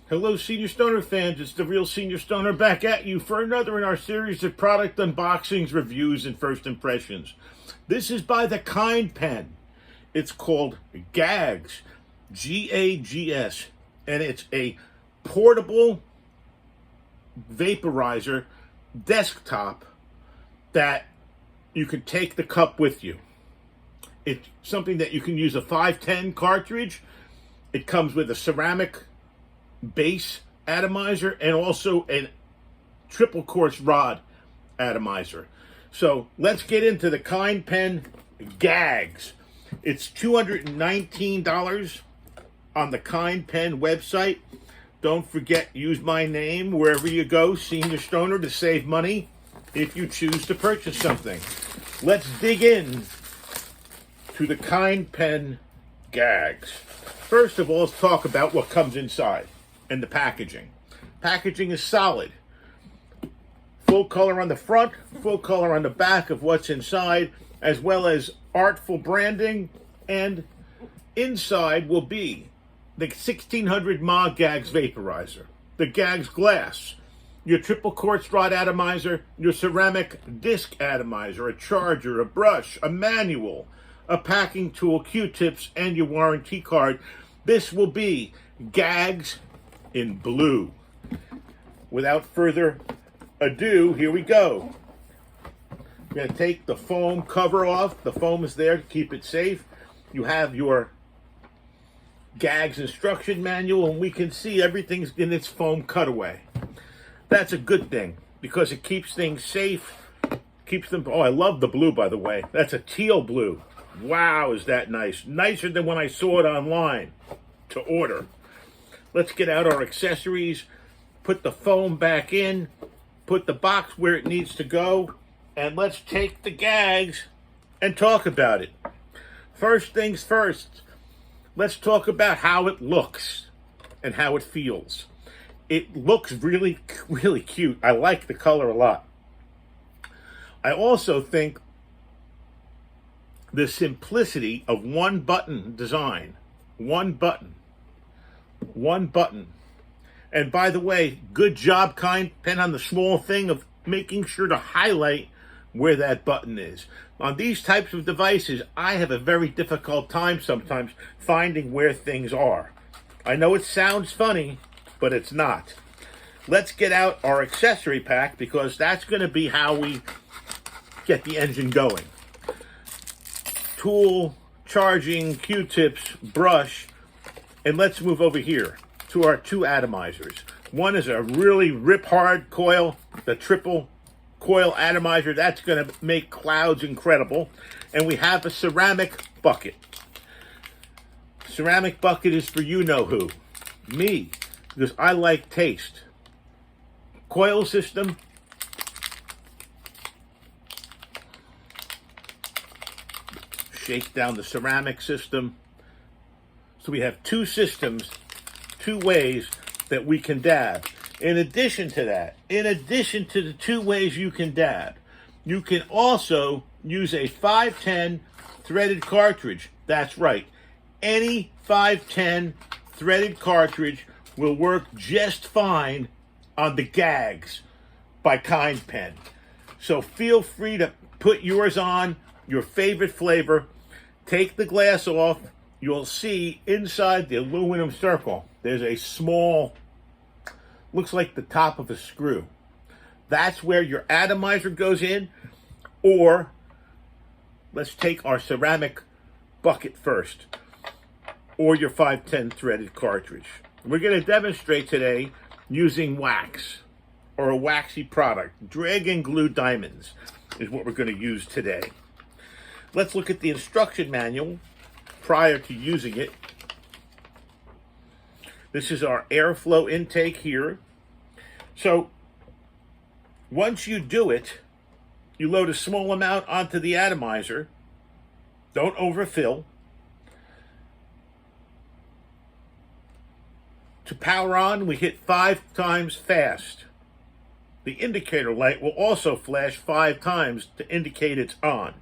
Hello, Senior Stoner fans. It's the Real Senior Stoner back at you for another in our series of product unboxings, reviews, and first impressions. This is by the Kind Pen. It's called Gags, G-A-G-S, and it's a portable vaporizer desktop that you can take the cup with you. It's something that you can use a 510 cartridge. It comes with a ceramic base atomizer and also a triple quartz rod atomizer. So let's get into the Kind Pen Gags. It's $219 on the Kind Pen website. Don't forget, use my name wherever you go, Senior Stoner, to save money if you choose to purchase something. Let's dig in to the Kind Pen Gags. First of all, let's talk about what comes inside and the packaging. Packaging is solid. Full color on the front, full color on the back of what's inside, as well as artful branding, and inside will be the 1600 mAh Gags vaporizer, the Gags glass, your triple quartz rod atomizer, your ceramic disc atomizer, a charger, a brush, a manual, a packing tool, Q-tips, and your warranty card. This will be Gags in blue. Without further ado, here we go. We're going to take the foam cover off. The foam is there to keep it safe. You have your Gags instruction manual, and we can see everything's in its foam cutaway. That's a good thing because it keeps things safe. Keeps them. Oh, I love the blue, by the way. That's a teal blue. Wow, is that nice? Nicer than when I saw it online to order. Let's get out our accessories, put the foam back in, put the box where it needs to go, and let's take the Gags and talk about it. First things first, let's talk about how it looks and how it feels. It looks really, really cute. I like the color a lot. I also think the simplicity of one button design, one button. And by the way, good job, Kind Pen, on the small thing of making sure to highlight where that button is. On these types of devices, I have a very difficult time sometimes finding where things are. I know it sounds funny, but it's not. Let's get out our accessory pack because that's going to be how we get the engine going. Tool, charging, Q-tips, brush, and let's move over here to our two atomizers. One is a really rip-hard coil, the triple coil atomizer. That's going to make clouds incredible. And we have a ceramic bucket. Ceramic bucket is for you-know-who. Me, because I like taste. Coil system. Shake down the ceramic system. So we have two systems, two ways that we can dab. In addition to that, in addition to the two ways you can dab, you can also use a 510 threaded cartridge. That's right. Any 510 threaded cartridge will work just fine on the Gags by Kind Pen. So feel free to put yours on, your favorite flavor. Take the glass off. You'll see inside the aluminum circle, there's a small, looks like the top of a screw. That's where your atomizer goes in, or let's take our ceramic bucket first, or your 510 threaded cartridge. We're going to demonstrate today using wax, or a waxy product. Drag and glue diamonds is what we're going to use today. Let's look at the instruction manual prior to using it. This is our airflow intake here. So once you do it, you load a small amount onto the atomizer. Don't overfill. To power on, we hit 5 times fast. The indicator light will also flash 5 times to indicate it's on.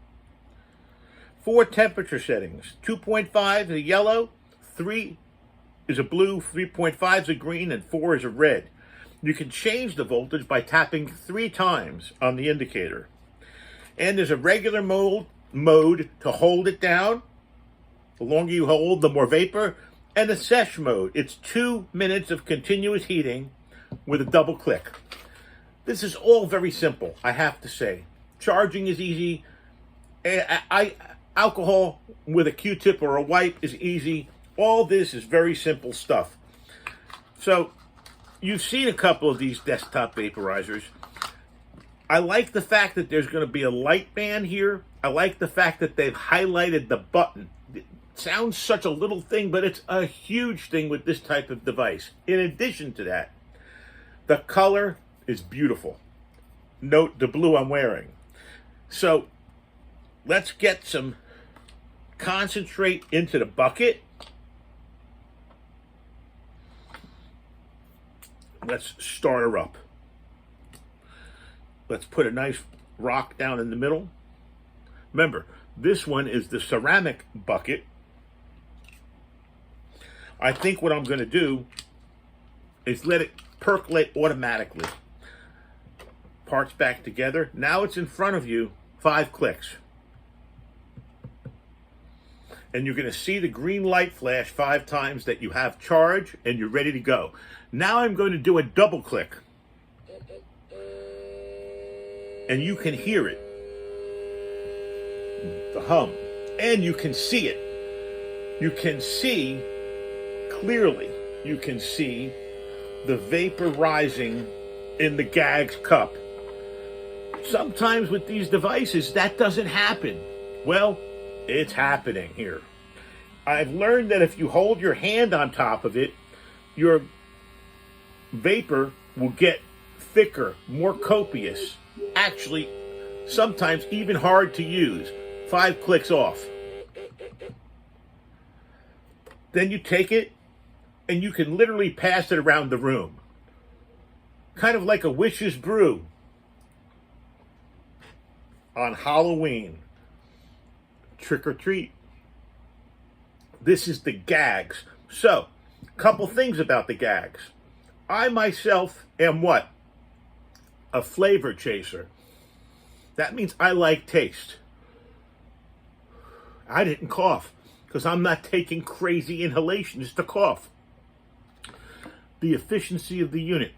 4 temperature settings, 2.5 the yellow, 3 is a blue, 3.5 is a green, and 4 is a red. You can change the voltage by tapping 3 times on the indicator. And there's a regular mode to hold it down. The longer you hold, the more vapor. And a sesh mode. It's 2 minutes of continuous heating with a double click. This is all very simple, I have to say. Charging is easy. Alcohol with a Q-tip or a wipe is easy. All this is very simple stuff. So, you've seen a couple of these desktop vaporizers. I like the fact that there's going to be a light band here. I like the fact that they've highlighted the button. It sounds such a little thing, but it's a huge thing with this type of device. In addition to that, the color is beautiful. Note the blue I'm wearing. So, let's get some concentrate into the bucket. Let's start her up. Let's put a nice rock down in the middle. Remember, this one is the ceramic bucket. I think what I'm going to do is let it percolate automatically. Parts back together. Now it's in front of you, 5 clicks. And you're going to see the green light flash 5 times that you have charge and you're ready to go. Now I'm going to do a double click. And you can hear it. The hum. And you can see it. You can see clearly. You can see the vapor rising in the Gags cup. Sometimes with these devices, that doesn't happen. Well, it's happening here. I've learned that if you hold your hand on top of it, your vapor will get thicker, more copious. Actually, sometimes even hard to use. 5 clicks off. Then you take it, and you can literally pass it around the room. Kind of like a witch's brew on Halloween. Trick or treat. This is the Gags. So, a couple things about the Gags. I myself am what? A flavor chaser. That means I like taste. I didn't cough because I'm not taking crazy inhalations to cough. The efficiency of the unit.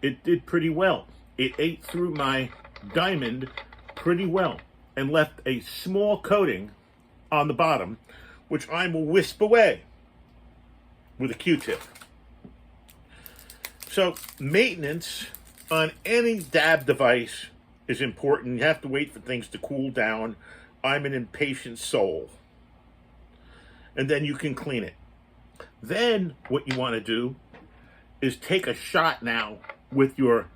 It did pretty well. It ate through my diamond pretty well and left a small coating on the bottom, which I will wisp away with a Q-tip. So, maintenance on any dab device is important. You have to wait for things to cool down. I'm an impatient soul. And then you can clean it. Then, what you want to do is take a shot now with your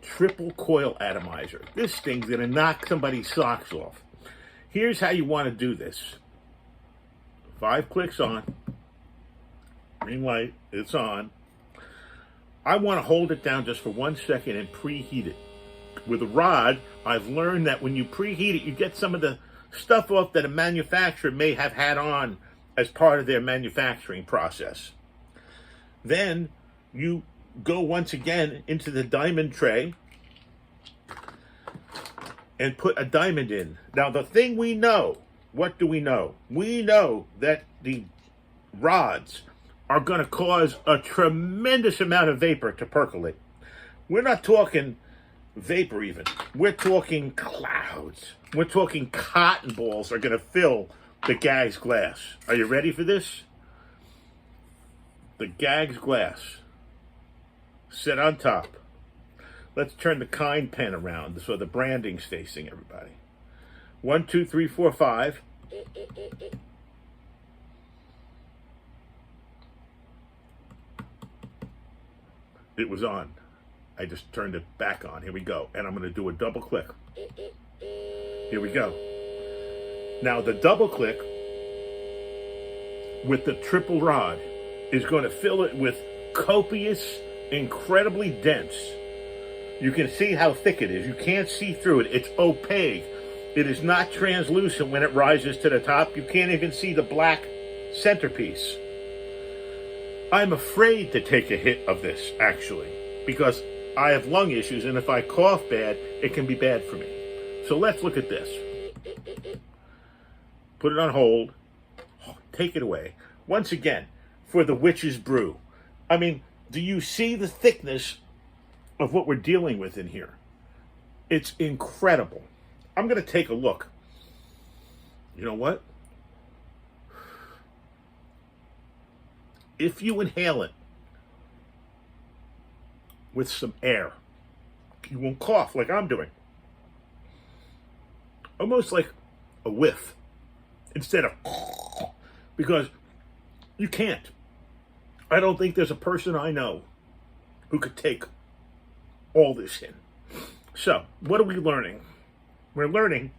triple coil atomizer. This thing's going to knock somebody's socks off. Here's how you want to do this. 5 clicks on. Green light, it's on. I want to hold it down just for 1 second and preheat it. With a rod, I've learned that when you preheat it, you get some of the stuff off that a manufacturer may have had on as part of their manufacturing process. Then you go once again into the diamond tray and put a diamond in. Now, the thing we know, what do we know? We know that the rods are going to cause a tremendous amount of vapor to percolate. We're not talking vapor even. We're talking clouds. We're talking cotton balls are going to fill the Gags glass. Are you ready for this? The Gags glass. Set on top. Let's turn the kind pen around so the branding's facing everybody. 1, 2, 3, 4, 5. It was on. I just turned it back on. Here we go. And I'm going to do a double click. Here we go. Now the double click with the triple rod is going to fill it with copious, incredibly dense. You can see how thick it is. You can't see through it. It's opaque. It is not translucent when it rises to the top. You can't even see the black centerpiece. I'm afraid to take a hit of this, actually, because I have lung issues, and if I cough bad, it can be bad for me. So let's look at this. Put it on hold. Take it away. Once again, for the witch's brew. I mean, do you see the thickness of what we're dealing with in here? It's incredible. I'm going to take a look. You know what? If you inhale it with some air, you won't cough like I'm doing. Almost like a whiff instead of because you can't. I don't think there's a person I know who could take all this in. So, what are we learning? We're learning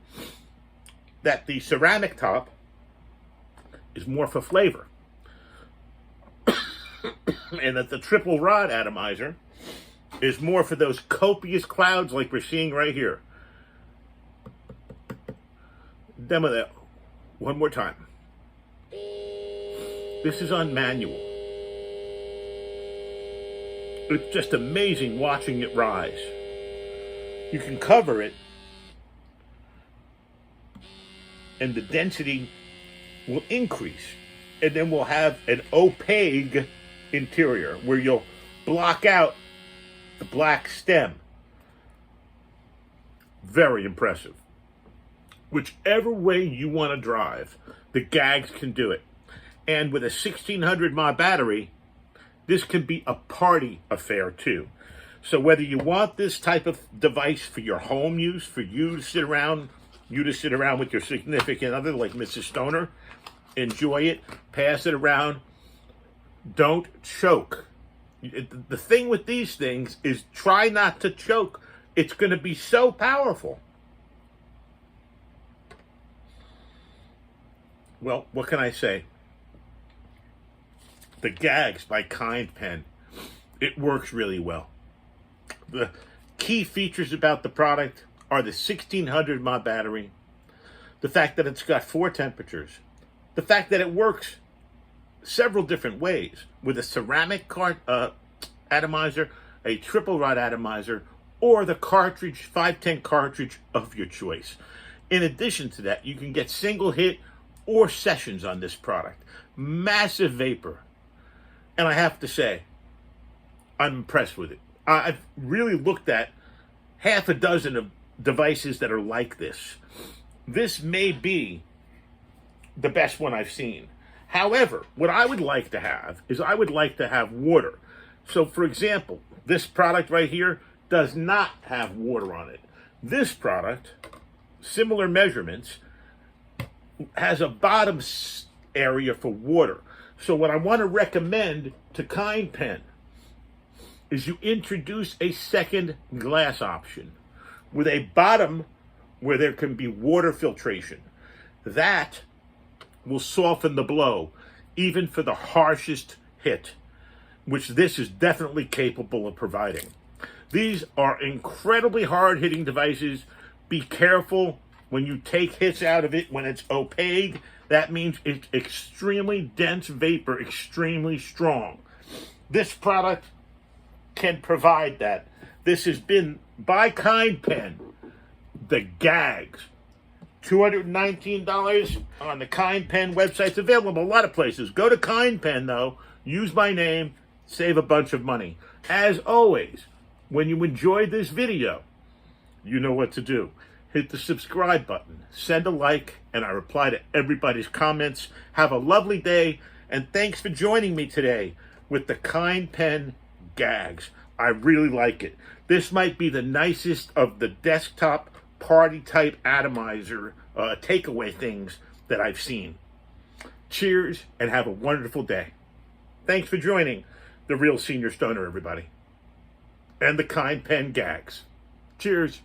that the ceramic top is more for flavor. And that the triple rod atomizer is more for those copious clouds like we're seeing right here. Demo that one more time. This is on manual. It's just amazing watching it rise. You can cover it, and the density will increase. And then we'll have an opaque interior where you'll block out the black stem. Very impressive. Whichever way you want to drive, the Gags can do it. And with a 1600 mAh battery, this can be a party affair too. So whether you want this type of device for your home use, for you to sit around with your significant other like Mrs. Stoner, enjoy it, pass it around, don't choke. The thing with these things is try not to choke. It's going to be so powerful. Well, what can I say? The Gags by Kind Pen. It works really well. The key features about the product are the 1600 mAh battery, the fact that it's got 4 temperatures, the fact that it works several different ways with a ceramic atomizer, a triple rod atomizer, or the cartridge, 510 cartridge of your choice. In addition to that, you can get single hit or sessions on this product. Massive vapor. And I have to say, I'm impressed with it. I've really looked at half a dozen of devices that are like this. This may be the best one I've seen. However, what I would like to have is I would like to have water. So, for example, this product right here does not have water on it. This product, similar measurements, has a bottom area for water. So what I want to recommend to Kind Pen is you introduce a second glass option with a bottom where there can be water filtration. That will soften the blow even for the harshest hit, which this is definitely capable of providing. These are incredibly hard-hitting devices. Be careful when you take hits out of it when it's opaque. That means it's extremely dense vapor, extremely strong. This product can provide that. This has been by Kind Pen, the Gags. $219 on the Kind Pen website. It's available a lot of places. Go to Kind Pen, though. Use my name. Save a bunch of money. As always, when you enjoyed this video, you know what to do. Hit the subscribe button, send a like, and I reply to everybody's comments. Have a lovely day, and thanks for joining me today with the Kind Pen Gags. I really like it. This might be the nicest of the desktop party type atomizer takeaway things that I've seen. Cheers, and have a wonderful day. Thanks for joining the Real Senior Stoner, everybody, and the Kind Pen Gags. Cheers.